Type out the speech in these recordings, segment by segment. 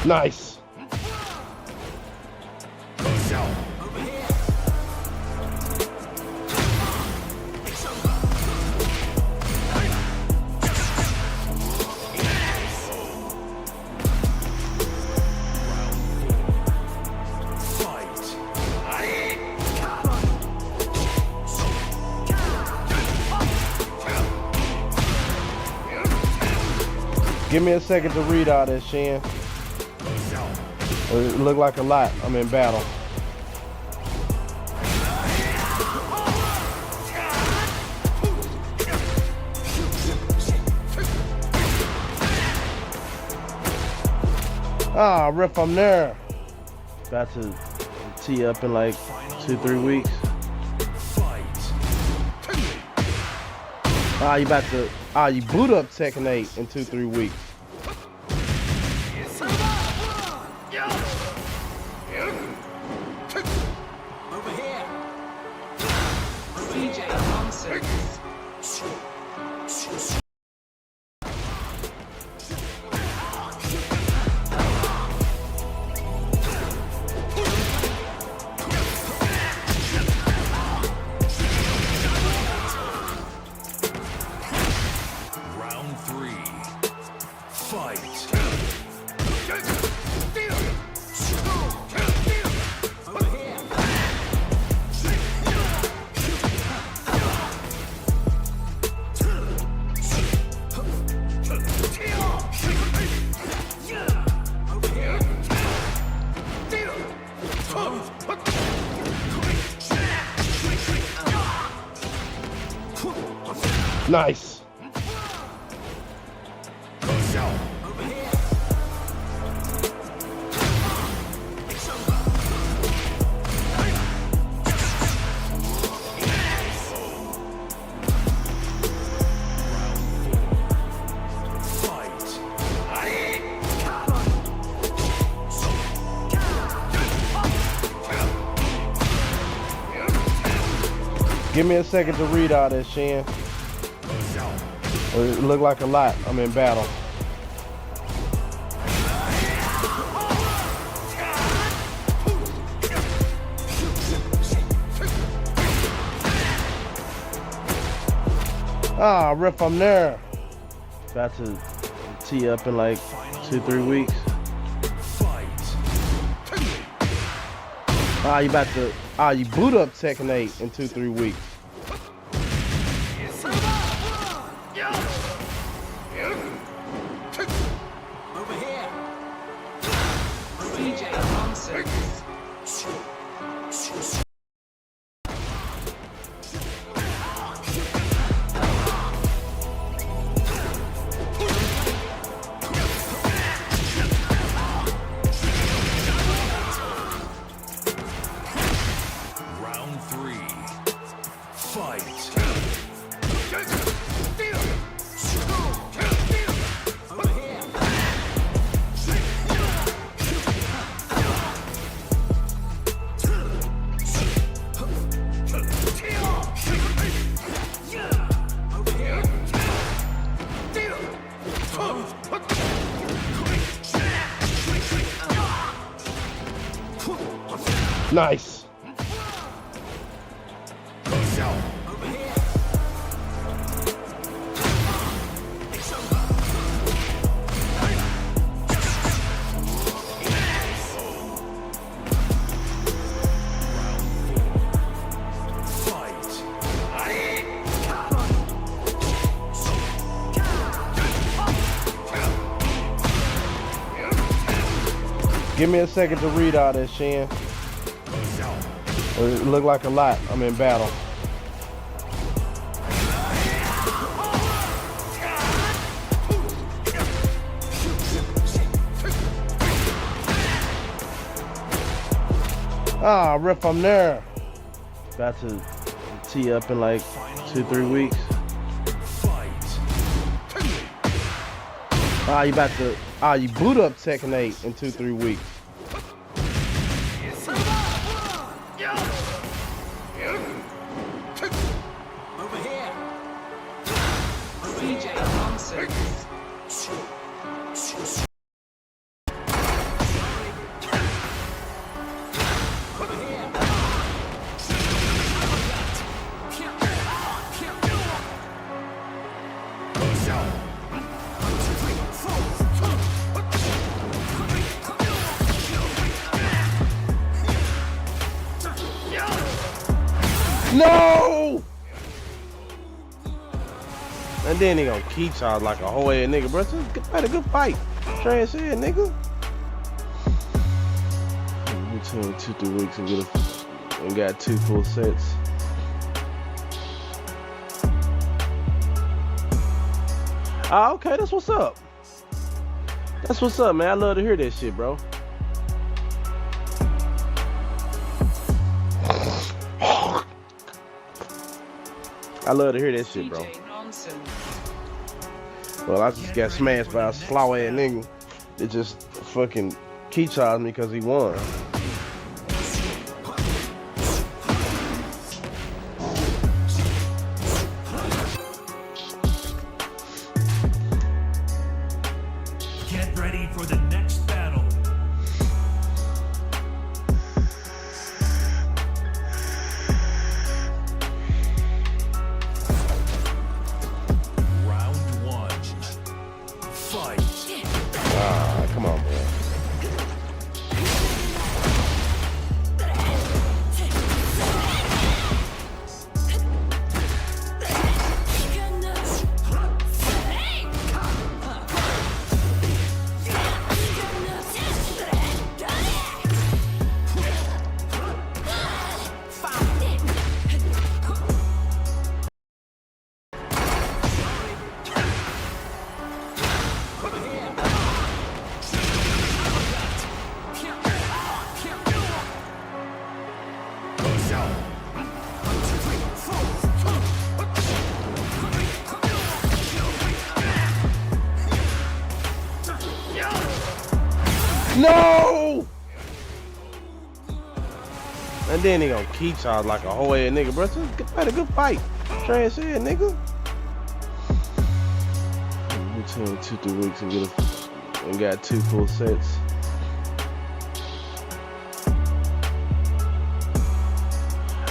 Nice. Give me a second to read all this, Shin. It look like a lot. I'm in battle. Ah, ref, I'm there. About to tee up in like 2-3 weeks. Ah, you about to, you boot up Tekken 8 in 2-3 weeks. Over here. DJ nonsense. Round 3. Fight. Nice. Give me a second to read all this, Shin. It look like a lot. I'm in battle. Ah, ref, I'm there. About to tee up in like 2-3 weeks. Ah, you about to, you boot up Tekken 8 in 2-3 weeks. Over here. DJ nonsense. Round 3. Fight. Over here. Over here. Nice. Over here. Give me a second to read all this, Shin. It look like a lot. I'm in battle. Ah, ref, I'm there. About to tee up in like 2-3 weeks. Ah, you about to, you boot up Tekken 8 in 2-3 weeks. Over here. DJ nonsense. No! And then he gonna key charge like a whole ass nigga, bro. Had a good fight. Trash head, nigga. We trained 2-3 weeks and got 2 full sets. Ah, okay, that's what's up. That's what's up, man. I love to hear that shit, bro. I love to hear that shit, bro. Well, I just got smashed by a slow ass nigga that just fucking key charged me because he won. Get ready for the next battle. Round 1. Fight. Ah, come on, man. No! And then he gonna key charge like a whole ass nigga, bro. Had a good fight. Trash head, nigga. We trained 2-3 weeks and got 2 full sets.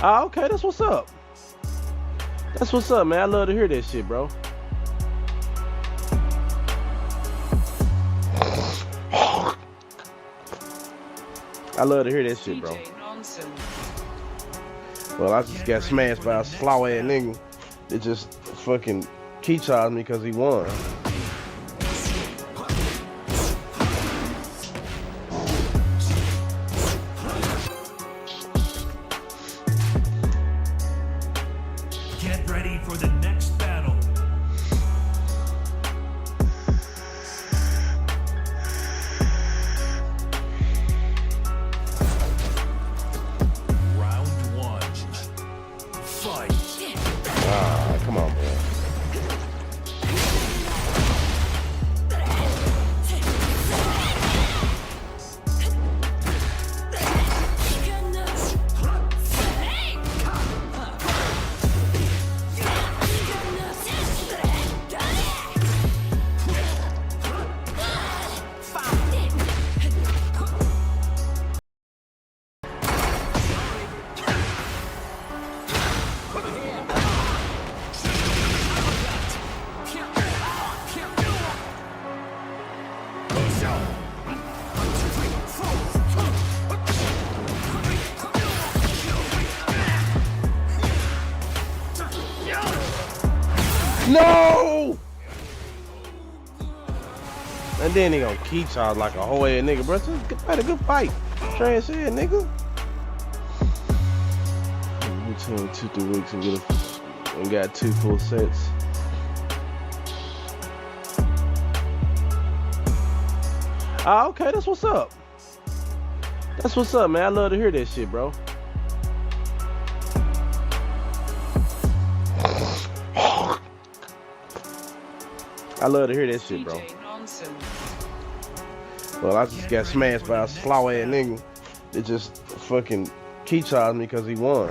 Ah, okay, that's what's up. That's what's up, man. I love to hear that shit, bro. I love to hear that shit, bro. Well, I just got smashed by a slow ass nigga that just fucking key charged me because he won. Get ready for the next battle. Round 1. Fight. Ah, come on, man. No! And then he gonna key charge like a whole ass nigga, bro. Had a good fight. Trash head, nigga. We trained 2-3 weeks and got 2 full sets. Ah, okay, that's what's up. That's what's up, man. I love to hear that shit, bro. I love to hear that shit, bro. Well, I just got smashed by a slow ass nigga that just fucking key charged me because he won.